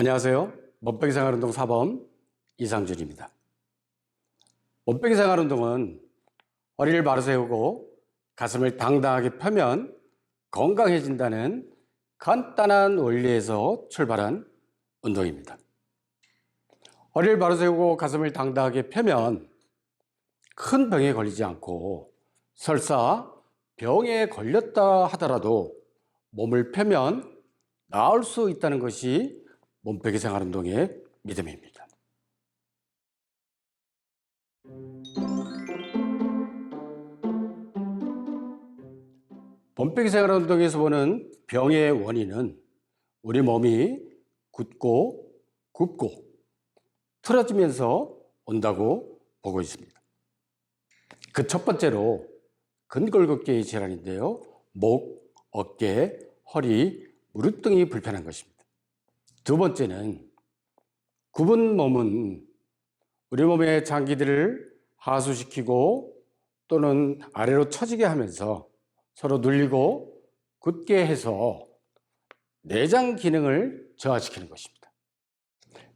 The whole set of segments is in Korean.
안녕하세요. 몸빼기 생활운동 사범 이상준입니다. 몸빼기 생활운동은 허리를 바로 세우고 가슴을 당당하게 펴면 건강해진다는 간단한 원리에서 출발한 운동입니다. 허리를 바로 세우고 가슴을 당당하게 펴면 큰 병에 걸리지 않고 설사 병에 걸렸다 하더라도 몸을 펴면 나을 수 있다는 것이 몸빼기 생활운동의 믿음입니다. 몸빼기 생활운동에서 보는 병의 원인은 우리 몸이 굳고 굽고 틀어지면서 온다고 보고 있습니다. 그 첫 번째로 근골격계의 질환인데요. 목, 어깨, 허리, 무릎 등이 불편한 것입니다. 두 번째는 굽은 몸은 우리 몸의 장기들을 하수시키고 또는 아래로 처지게 하면서 서로 눌리고 굳게 해서 내장 기능을 저하시키는 것입니다.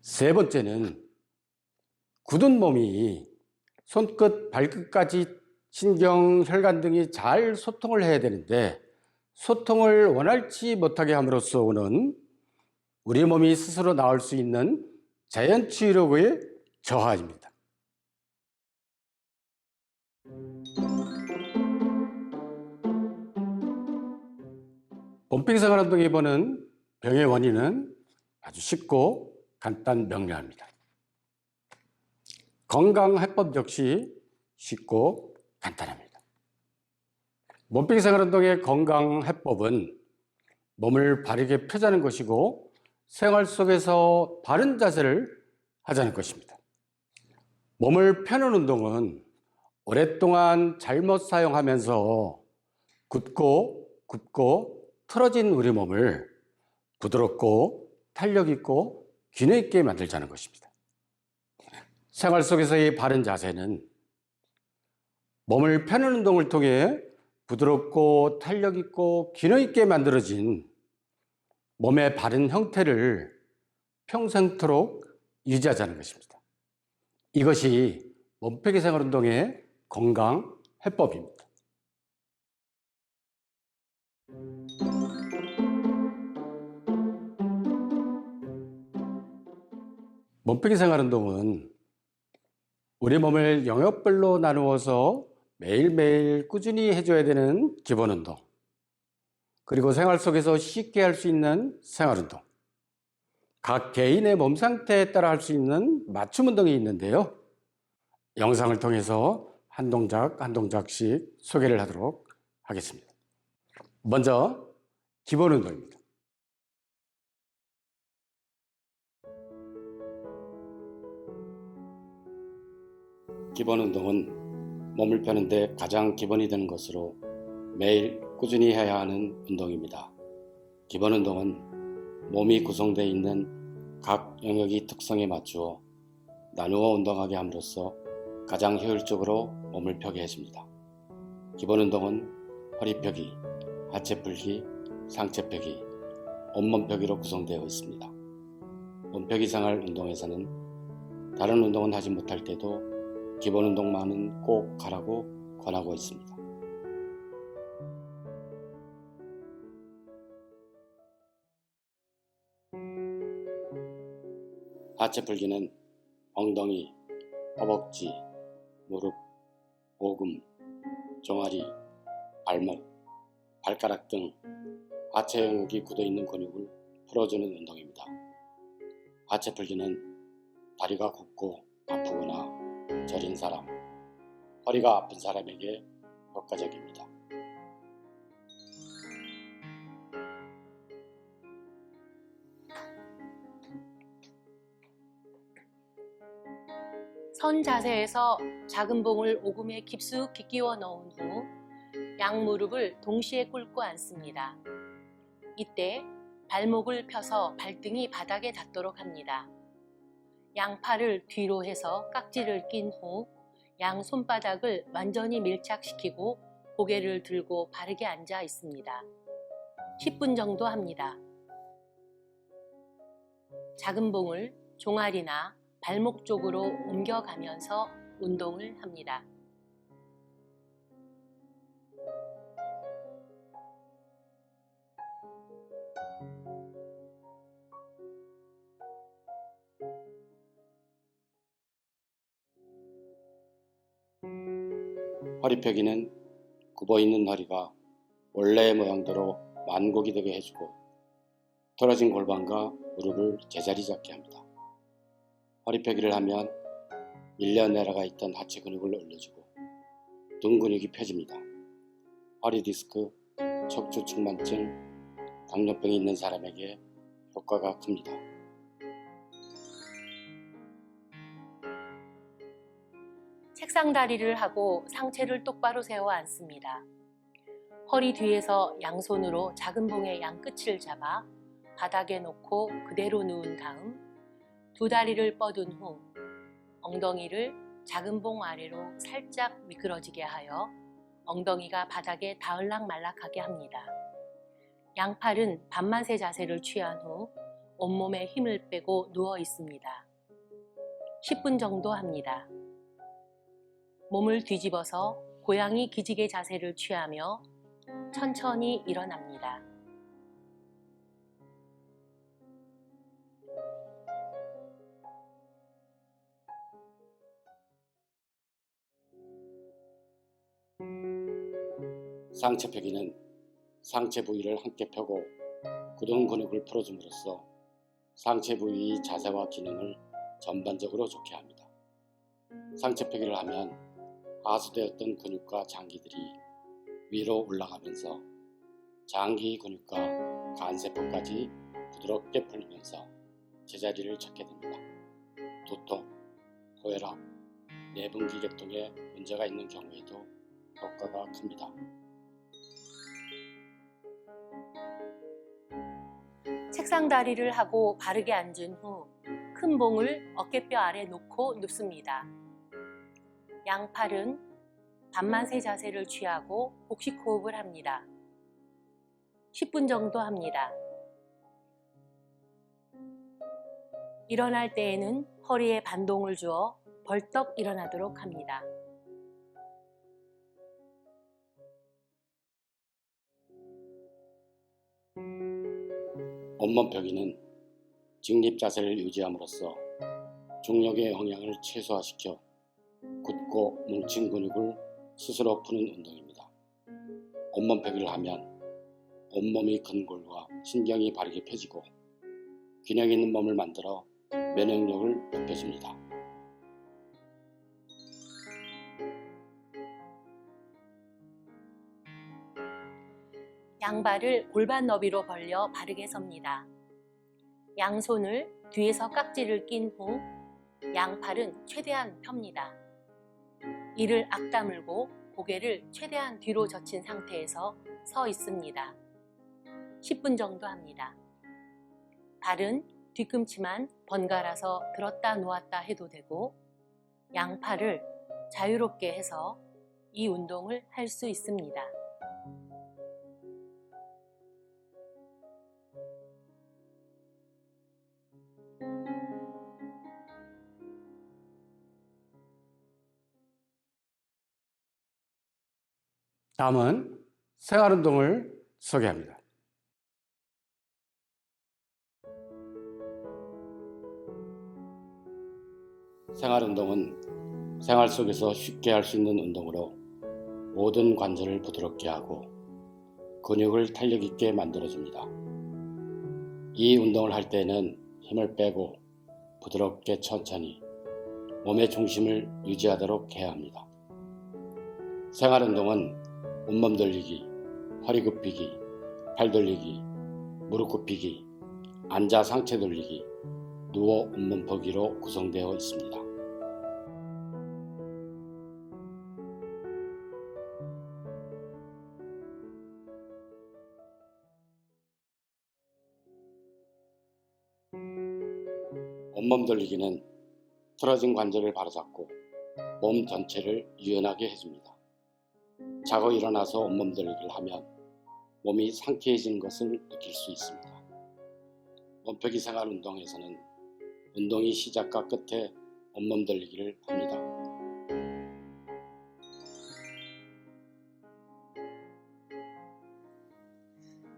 세 번째는 굳은 몸이 손끝, 발끝까지 신경, 혈관 등이 잘 소통을 해야 되는데 소통을 원활치 못하게 함으로써 오는 우리 몸이 스스로 나을 수 있는 자연치유력의 저하입니다. 몸빼기 생활운동에 보는 병의 원인은 아주 쉽고 간단 명료합니다. 건강해법 역시 쉽고 간단합니다. 몸빼기 생활운동의 건강해법은 몸을 바르게 펴자는 것이고 생활 속에서 바른 자세를 하자는 것입니다. 몸을 펴는 운동은 오랫동안 잘못 사용하면서 굳고 굽고 틀어진 우리 몸을 부드럽고 탄력 있고 균형 있게 만들자는 것입니다. 생활 속에서의 바른 자세는 몸을 펴는 운동을 통해 부드럽고 탄력 있고 균형 있게 만들어진 몸의 바른 형태를 평생토록 유지하자는 것입니다. 이것이 몸빼기 생활운동의 건강 해법입니다. 몸빼기 생활운동은 우리 몸을 영역별로 나누어서 매일매일 꾸준히 해줘야 되는 기본운동, 그리고 생활 속에서 쉽게 할 수 있는 생활운동, 각 개인의 몸 상태에 따라 할 수 있는 맞춤 운동이 있는데요. 영상을 통해서 한 동작 한 동작씩 소개를 하도록 하겠습니다. 먼저 기본운동입니다. 기본운동은 몸을 펴는 데 가장 기본이 되는 것으로 매일 꾸준히 해야 하는 운동입니다. 기본운동은 몸이 구성되어 있는 각 영역의 특성에 맞추어 나누어 운동하게 함으로써 가장 효율적으로 몸을 펴게 해줍니다. 기본운동은 허리 펴기, 하체 풀기, 상체 펴기, 온몸 펴기로 구성되어 있습니다. 몸펴기 생활 운동에서는 다른 운동은 하지 못할 때도 기본운동만은 꼭 하라고 권하고 있습니다. 하체 풀기는 엉덩이, 허벅지, 무릎, 오금, 종아리, 발목, 발가락 등 하체 영역이 굳어있는 근육을 풀어주는 운동입니다. 하체 풀기는 다리가 굽고 아프거나 저린 사람, 허리가 아픈 사람에게 효과적입니다. 선 자세에서 작은 봉을 오금에 깊숙이 끼워 넣은 후 양무릎을 동시에 꿇고 앉습니다. 이때 발목을 펴서 발등이 바닥에 닿도록 합니다. 양팔을 뒤로 해서 깍지를 낀 후 양 손바닥을 완전히 밀착시키고 고개를 들고 바르게 앉아 있습니다. 10분 정도 합니다. 작은 봉을 종아리나 발목 쪽으로 옮겨가면서 운동을 합니다. 허리 펴기는 굽어 있는 허리가 원래의 모양대로 만곡이 되게 해주고 틀어진 골반과 무릎을 제자리 잡게 합니다. 허리 펴기를 하면 밀려 내려가 있던 하체 근육을 올려주고 등 근육이 펴집니다. 허리 디스크, 척추 측만증, 당뇨병이 있는 사람에게 효과가 큽니다. 책상 다리를 하고 상체를 똑바로 세워 앉습니다. 허리 뒤에서 양손으로 작은 봉의 양끝을 잡아 바닥에 놓고 그대로 누운 다음 두 다리를 뻗은 후 엉덩이를 작은 봉 아래로 살짝 미끄러지게 하여 엉덩이가 바닥에 닿을락말락하게 합니다. 양팔은 반만세 자세를 취한 후 온몸에 힘을 빼고 누워 있습니다. 10분 정도 합니다. 몸을 뒤집어서 고양이 기지개 자세를 취하며 천천히 일어납니다. 상체 펴기는 상체 부위를 함께 펴고 굳은 근육을 풀어줌으로써 상체 부위의 자세와 기능을 전반적으로 좋게 합니다. 상체 펴기를 하면 하수되었던 근육과 장기들이 위로 올라가면서 장기 근육과 간세포까지 부드럽게 풀리면서 제자리를 찾게 됩니다. 두통, 고혈압, 내분기 계통에 문제가 있는 경우에도 효과가 큽니다. 책상 다리를 하고 바르게 앉은 후 큰 봉을 어깨뼈 아래 놓고 눕습니다. 양팔은 반만세 자세를 취하고 복식 호흡을 합니다. 10분 정도 합니다. 일어날 때에는 허리에 반동을 주어 벌떡 일어나도록 합니다. 온몸 펴기는 직립 자세를 유지함으로써 중력의 영향을 최소화시켜 굳고 뭉친 근육을 스스로 푸는 운동입니다. 온몸 펴기를 하면 온몸의 근골과 신경이 바르게 펴지고 균형 있는 몸을 만들어 면역력을 높여줍니다. 양발을 골반 너비로 벌려 바르게 섭니다. 양손을 뒤에서 깍지를 낀 후 양팔은 최대한 펴니다. 이를 악다물고 고개를 최대한 뒤로 젖힌 상태에서 서 있습니다. 10분 정도 합니다. 발은 뒤꿈치만 번갈아서 들었다 놓았다 해도 되고 양팔을 자유롭게 해서 이 운동을 할 수 있습니다. 다음은 생활운동을 소개합니다. 생활운동은 생활 속에서 쉽게 할 수 있는 운동으로 모든 관절을 부드럽게 하고 근육을 탄력 있게 만들어줍니다. 이 운동을 할 때는 힘을 빼고 부드럽게 천천히 몸의 중심을 유지하도록 해야 합니다. 생활운동은 온몸 돌리기, 허리 굽히기, 팔 돌리기, 무릎 굽히기, 앉아 상체 돌리기, 누워 온몸 펴기로 구성되어 있습니다. 온몸 돌리기는 틀어진 관절을 바로잡고 몸 전체를 유연하게 해줍니다. 자고 일어나서 온몸 돌리기를 하면 몸이 상쾌해지는 것을 느낄 수 있습니다. 몸펴기 생활 운동에서는 운동이 시작과 끝에 온몸 돌리기를 합니다.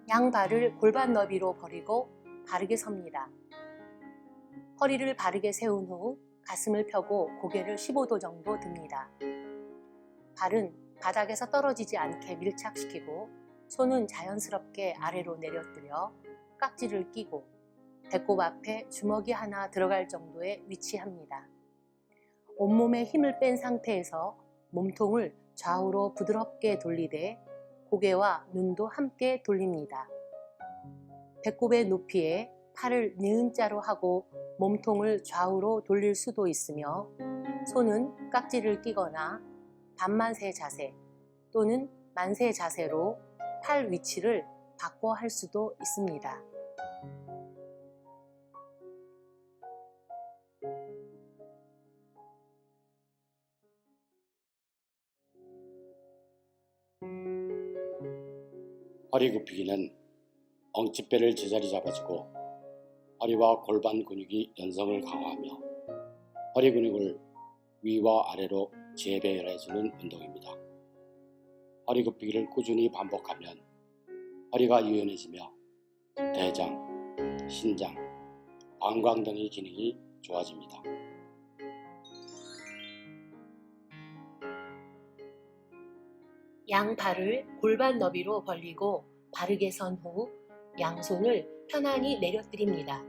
양발을 골반 너비로 벌이고 바르게 섭니다. 허리를 바르게 세운 후 가슴을 펴고 고개를 15도 정도 듭니다. 발은 바닥에서 떨어지지 않게 밀착시키고 손은 자연스럽게 아래로 내려뜨려 깍지를 끼고 배꼽 앞에 주먹이 하나 들어갈 정도에 위치합니다. 온몸에 힘을 뺀 상태에서 몸통을 좌우로 부드럽게 돌리되 고개와 눈도 함께 돌립니다. 배꼽의 높이에 팔을 니은자로 하고 몸통을 좌우로 돌릴 수도 있으며 손은 깍지를 끼거나 반만세 자세 또는 만세 자세로 팔 위치를 바꿔 할 수도 있습니다. 허리 굽히기는 엉치뼈를 제자리 잡아주고 허리와 골반 근육이 연성을 강화하며 허리 근육을 위와 아래로 재배열해주는 운동입니다. 허리 굽히기를 꾸준히 반복하면 허리가 유연해지며 대장, 신장, 방광 등의 기능이 좋아집니다. 양발을 골반 너비로 벌리고 바르게 선 후 양손을 편안히 내려뜨립니다.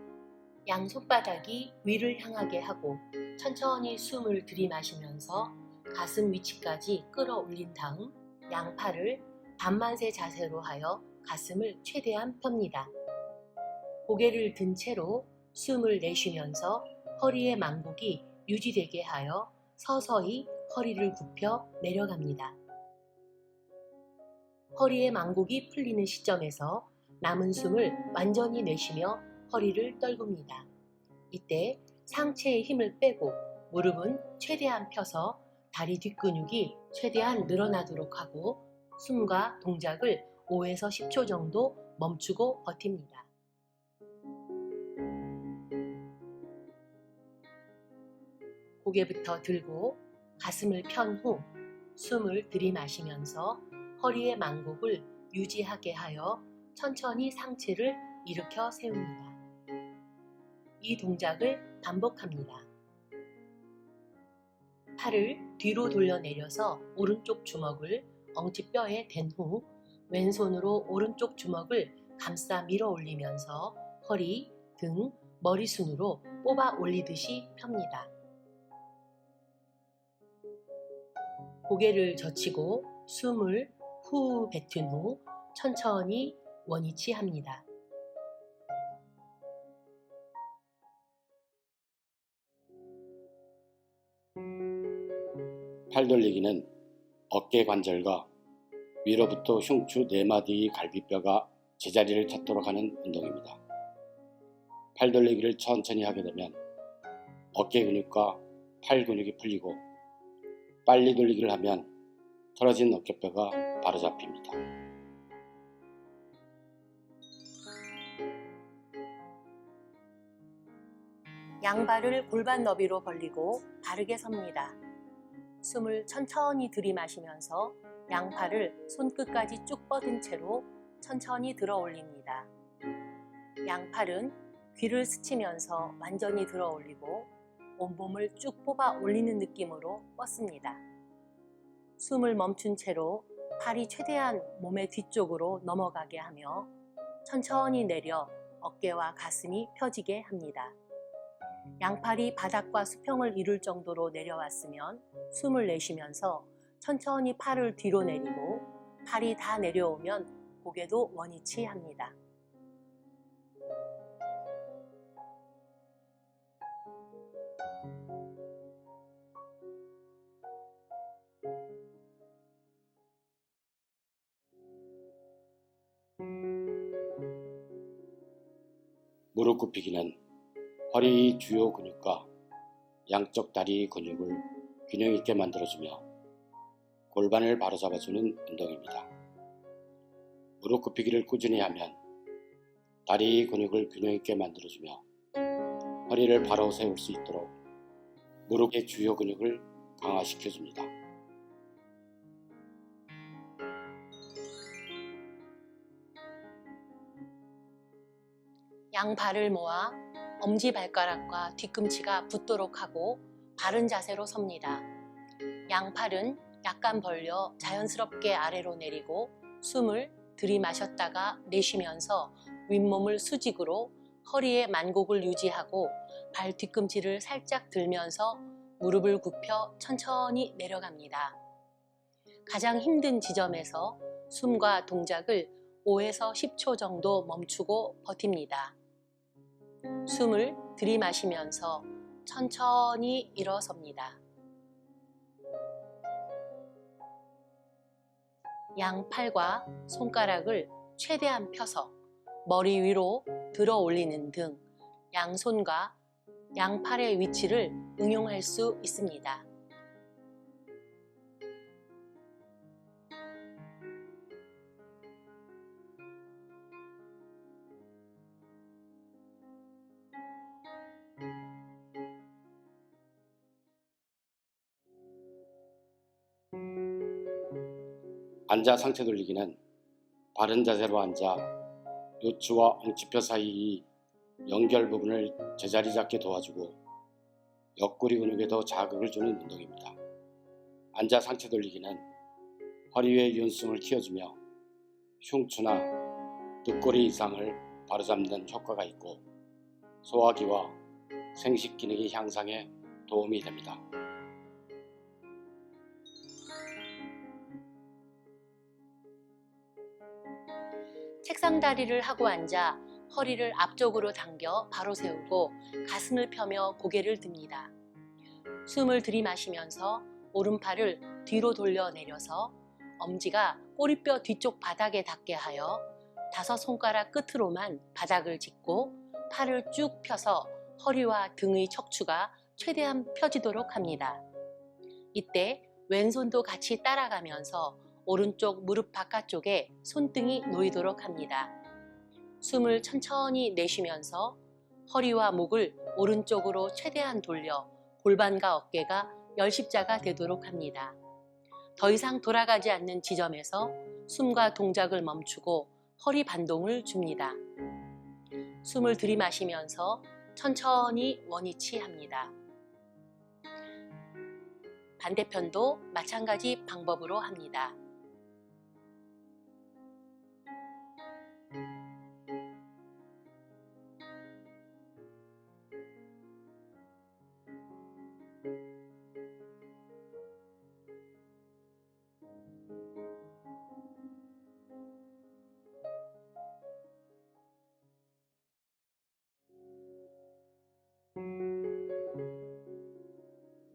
양손바닥이 위를 향하게 하고 천천히 숨을 들이마시면서 가슴 위치까지 끌어올린 다음 양팔을 반만세 자세로 하여 가슴을 최대한 펴니다. 고개를 든 채로 숨을 내쉬면서 허리의 망국이 유지되게 하여 서서히 허리를 굽혀 내려갑니다. 허리의 망국이 풀리는 시점에서 남은 숨을 완전히 내쉬며 허리를 떨굽니다. 이때 상체에 힘을 빼고 무릎은 최대한 펴서 다리 뒷근육이 최대한 늘어나도록 하고 숨과 동작을 5에서 10초 정도 멈추고 버팁니다. 고개부터 들고 가슴을 편 후 숨을 들이마시면서 허리의 망국을 유지하게 하여 천천히 상체를 일으켜 세웁니다. 이 동작을 반복합니다. 팔을 뒤로 돌려내려서 오른쪽 주먹을 엉치뼈에 댄 후 왼손으로 오른쪽 주먹을 감싸 밀어 올리면서 허리, 등, 머리순으로 뽑아 올리듯이 펴니다. 고개를 젖히고 숨을 후 뱉은 후 천천히 원위치 합니다. 팔 돌리기는 어깨 관절과 위로부터 흉추 4마디의 갈비뼈가 제자리를 찾도록 하는 운동입니다. 팔 돌리기를 천천히 하게 되면 어깨 근육과 팔 근육이 풀리고 빨리 돌리기를 하면 틀어진 어깨뼈가 바로잡힙니다. 양발을 골반 너비로 벌리고 바르게 섭니다. 숨을 천천히 들이마시면서 양팔을 손끝까지 쭉 뻗은 채로 천천히 들어 올립니다. 양팔은 귀를 스치면서 완전히 들어 올리고 온몸을 쭉 뽑아 올리는 느낌으로 뻗습니다. 숨을 멈춘 채로 팔이 최대한 몸의 뒤쪽으로 넘어가게 하며 천천히 내려 어깨와 가슴이 펴지게 합니다. 양팔이 바닥과 수평을 이룰 정도로 내려왔으면 숨을 내쉬면서 천천히 팔을 뒤로 내리고 팔이 다 내려오면 고개도 원위치 합니다. 무릎 굽히기는 허리 주요 근육과 양쪽 다리 근육을 균형 있게 만들어주며 골반을 바로잡아주는 운동입니다. 무릎 굽히기를 꾸준히 하면 다리 근육을 균형 있게 만들어주며 허리를 바로 세울 수 있도록 무릎의 주요 근육을 강화시켜줍니다. 양발을 모아 엄지발가락과 뒤꿈치가 붙도록 하고 바른 자세로 섭니다. 양팔은 약간 벌려 자연스럽게 아래로 내리고 숨을 들이마셨다가 내쉬면서 윗몸을 수직으로 허리에 만곡을 유지하고 발 뒤꿈치를 살짝 들면서 무릎을 굽혀 천천히 내려갑니다. 가장 힘든 지점에서 숨과 동작을 5에서 10초 정도 멈추고 버팁니다. 숨을 들이마시면서 천천히 일어섭니다. 양팔과 손가락을 최대한 펴서 머리 위로 들어 올리는 등 양손과 양팔의 위치를 응용할 수 있습니다. 앉아 상체 돌리기는 바른 자세로 앉아 요추와 엉치뼈 사이 연결 부분을 제자리 잡게 도와주고 옆구리 근육에도 자극을 주는 운동입니다. 앉아 상체 돌리기는 허리 위의 윤승을 키워주며 흉추나 늑골이 이상을 바로잡는 효과가 있고 소화기와 생식 기능의 향상에 도움이 됩니다. 책상 다리를 하고 앉아 허리를 앞쪽으로 당겨 바로 세우고 가슴을 펴며 고개를 듭니다. 숨을 들이마시면서 오른팔을 뒤로 돌려 내려서 엄지가 꼬리뼈 뒤쪽 바닥에 닿게 하여 5손가락 끝으로만 바닥을 짚고 팔을 쭉 펴서 허리와 등의 척추가 최대한 펴지도록 합니다. 이때 왼손도 같이 따라가면서 오른쪽 무릎 바깥쪽에 손등이 놓이도록 합니다. 숨을 천천히 내쉬면서 허리와 목을 오른쪽으로 최대한 돌려 골반과 어깨가 열십자가 되도록 합니다. 더 이상 돌아가지 않는 지점에서 숨과 동작을 멈추고 허리 반동을 줍니다. 숨을 들이마시면서 천천히 원위치 합니다. 반대편도 마찬가지 방법으로 합니다.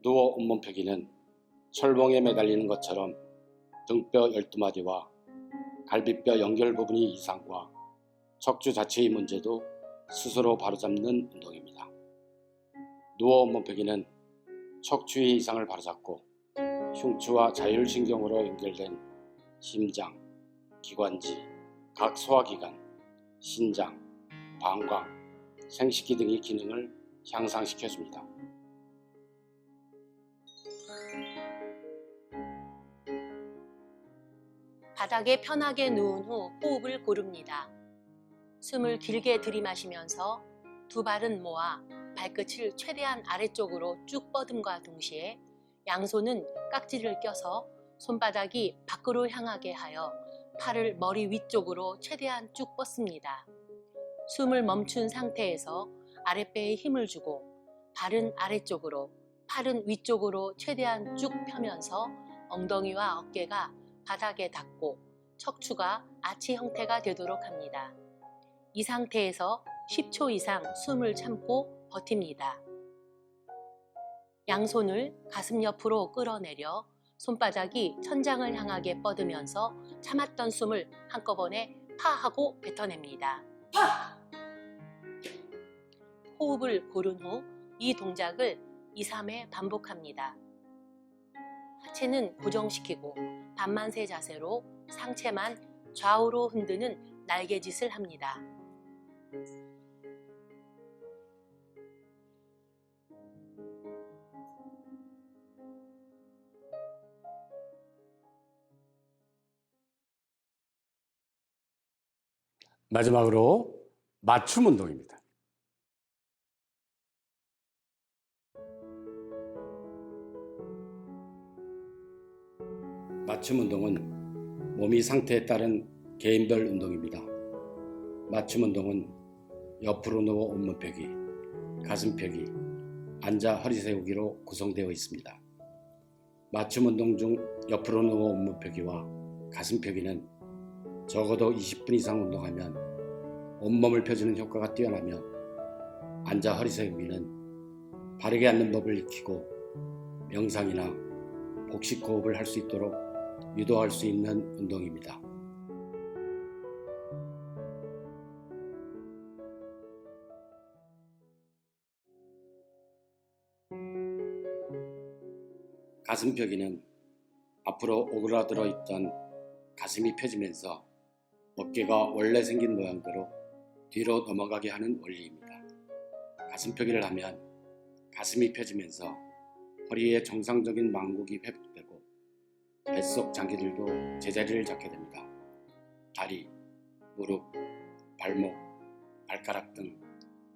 누워 온몸 펴기는 철봉에 매달리는 것처럼 등뼈 12마디와 갈비뼈 연결 부분이 이상과 척추 자체의 문제도 스스로 바로잡는 운동입니다. 누워 온몸 펴기는 척추의 이상을 바로잡고 흉추와 자율신경으로 연결된 심장, 기관지, 각 소화기관, 신장, 방광, 생식기 등의 기능을 향상시켜줍니다. 바닥에 편하게 누운 후 호흡을 고릅니다. 숨을 길게 들이마시면서 두 발은 모아 발끝을 최대한 아래쪽으로 쭉 뻗음과 동시에 양손은 깍지를 껴서 손바닥이 밖으로 향하게 하여 팔을 머리 위쪽으로 최대한 쭉 뻗습니다. 숨을 멈춘 상태에서 아랫배에 힘을 주고 발은 아래쪽으로, 팔은 위쪽으로 최대한 쭉 펴면서 엉덩이와 어깨가 바닥에 닿고 척추가 아치 형태가 되도록 합니다. 이 상태에서 10초 이상 숨을 참고 버팁니다. 양손을 가슴 옆으로 끌어내려 손바닥이 천장을 향하게 뻗으면서 참았던 숨을 한꺼번에 파하고 뱉어냅니다. 호흡을 고른 후 이 동작을 2, 3회 반복합니다. 하체는 고정시키고 반만세 자세로 상체만 좌우로 흔드는 날개짓을 합니다. 마지막으로 맞춤 운동입니다. 맞춤 운동은 몸의 상태에 따른 개인별 운동입니다. 맞춤 운동은 옆으로 누워 온몸 펴기, 가슴 펴기, 앉아 허리 세우기로 구성되어 있습니다. 맞춤 운동 중 옆으로 누워 온몸 펴기와 가슴 펴기는 적어도 20분 이상 운동하면 온몸을 펴주는 효과가 뛰어나며, 앉아 허리 세우기는 바르게 앉는 법을 익히고 명상이나 복식 호흡을 할 수 있도록 유도할 수 있는 운동입니다. 가슴 펴기는 앞으로 오그라들어 있던 가슴이 펴지면서 어깨가 원래 생긴 모양대로 뒤로 넘어가게 하는 원리입니다. 가슴 펴기를 하면 가슴이 펴지면서 허리의 정상적인 망국이 회복되고 뱃속 장기들도 제자리를 잡게 됩니다. 다리, 무릎, 발목, 발가락 등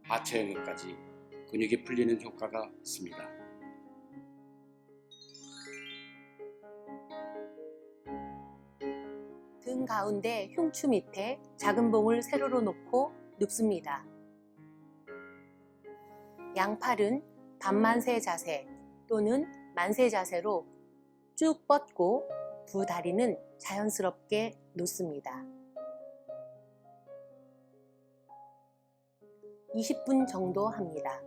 하체 영역까지 근육이 풀리는 효과가 있습니다. 등 가운데 흉추 밑에 작은 봉을 세로로 놓고 눕습니다. 양팔은 반만세 자세 또는 만세 자세로 쭉 뻗고 두 다리는 자연스럽게 놓습니다. 20분 정도 합니다.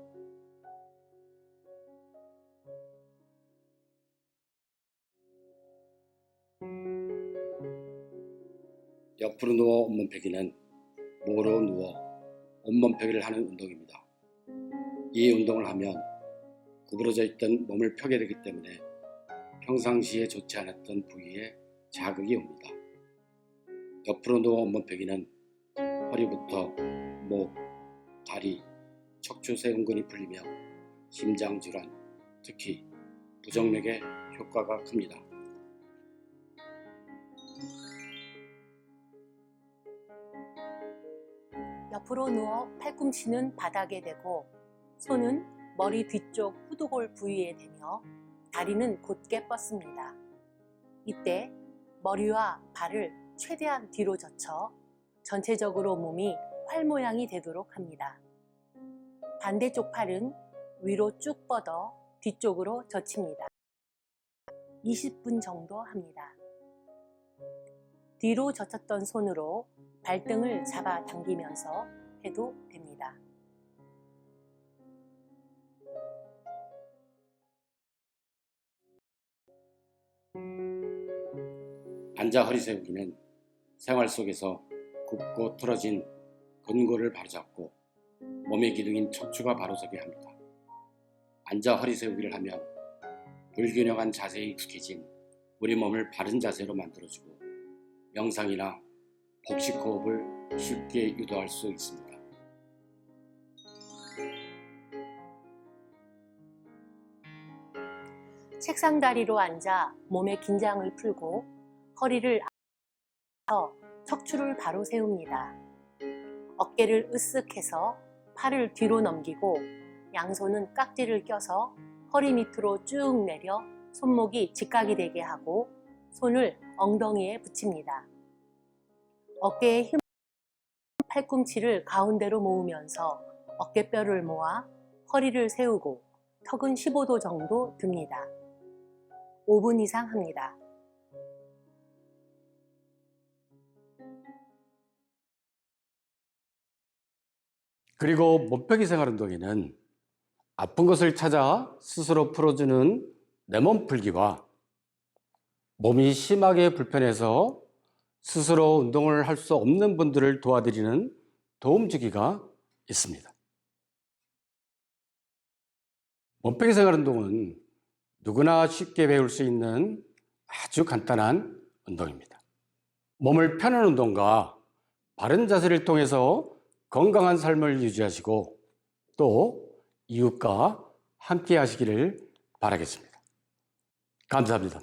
옆으로 누워 온몸 펴기는 목으로 누워 온몸 펴기를 하는 운동입니다. 이 운동을 하면 구부러져 있던 몸을 펴게 되기 때문에 평상시에 좋지 않았던 부위에 자극이 옵니다. 옆으로 누워 온몸 펴기는 허리부터 목, 다리, 척추 세운근이 풀리며 심장 질환, 특히 부정맥에 효과가 큽니다. 옆으로 누워 팔꿈치는 바닥에 대고 손은 머리 뒤쪽 후두골 부위에 대며 다리는 곧게 뻗습니다. 이때 머리와 발을 최대한 뒤로 젖혀 전체적으로 몸이 활 모양이 되도록 합니다. 반대쪽 팔은 위로 쭉 뻗어 뒤쪽으로 젖힙니다. 20분 정도 합니다. 뒤로 젖혔던 손으로 발등을 잡아 당기면서 해도 됩니다. 앉아 허리 세우기는 생활 속에서 굽고 틀어진 근골을 바로잡고 몸의 기둥인 척추가 바로서게 합니다. 앉아 허리 세우기를 하면 불균형한 자세에 익숙해진 우리 몸을 바른 자세로 만들어주고 명상이나 복식 호흡을 쉽게 유도할 수 있습니다. 책상 다리로 앉아 몸의 긴장을 풀고 허리를 앞서 척추를 바로 세웁니다. 어깨를 으쓱해서 팔을 뒤로 넘기고 양손은 깍지를 껴서 허리 밑으로 쭉 내려 손목이 직각이 되게 하고 손을 엉덩이에 붙입니다. 어깨에 힘, 팔꿈치를 가운데로 모으면서 어깨뼈를 모아 허리를 세우고 턱은 15도 정도 듭니다. 5분 이상 합니다. 그리고 몸빼기 생활 운동에는 아픈 것을 찾아 스스로 풀어주는 내 몸 풀기와 몸이 심하게 불편해서 스스로 운동을 할 수 없는 분들을 도와드리는 도움주기가 있습니다. 몸빼기 생활 운동은 누구나 쉽게 배울 수 있는 아주 간단한 운동입니다. 몸을 펴는 운동과 바른 자세를 통해서 건강한 삶을 유지하시고 또 이웃과 함께 하시기를 바라겠습니다. 감사합니다.